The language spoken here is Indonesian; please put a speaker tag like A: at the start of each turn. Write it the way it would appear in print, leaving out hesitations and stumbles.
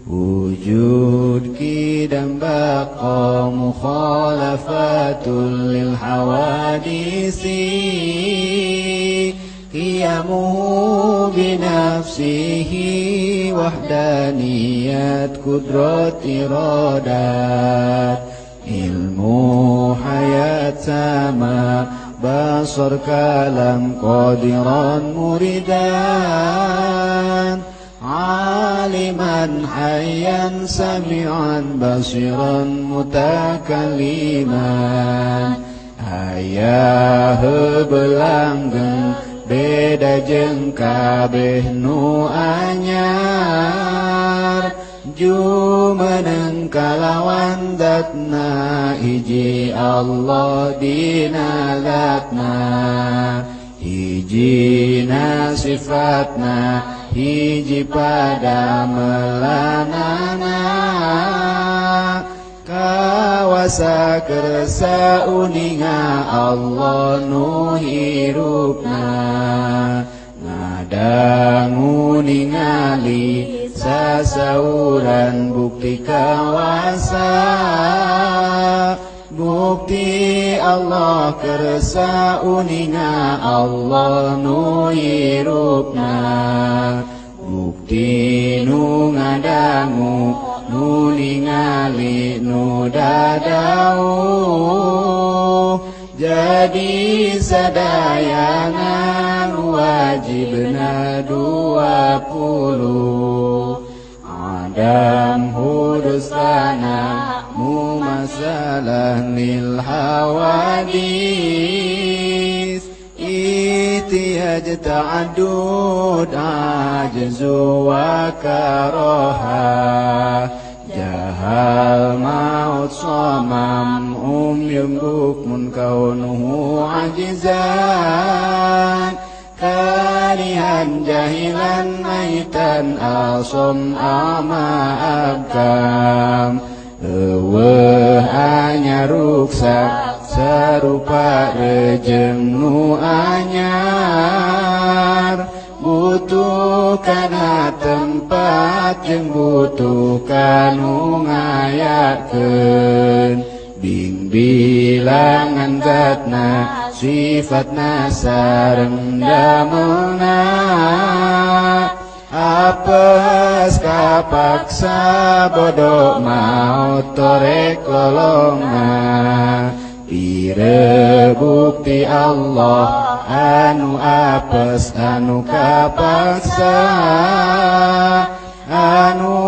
A: wujud kidam baqa mukhalafatul lil hawadisi qiyamuhu binafsihi wahdaniyat kudrat iradat ilmu hayat sama basar kalam qadiran muridan aliman hayyan sami'an basiran mutakalliman ayah belanggeng beda jeung kabeh nu anyar jumeneng kalawan datna hiji Allah dina zatna hijina sifatna hiji pada melanana kawasa kersa uninga Allah nu hirupna ngadangu ningali sasauran bukti kawasa bukti Allah kersa uninga Allah nu hirupna bukti nu ngadangu nu ningali nu dadau jadi sadayangan wajibna 20 adam hudus lana mu masalah lil hawadis itiyaj ta'adud ajzu wa karaha jahal maut samam yum bukmun kaunuhu ajizan karihan jahilan maitan asom ama abkam hanya ruksak serupa rejeng nu anyar butuh kana tempat jeung butuh kanu ngayakeun bing bilangan zatna sifatna sareng damelna apes kapaksa bodoh maut torek lolonga pire bukti Allah anu apes anu kapaksa anu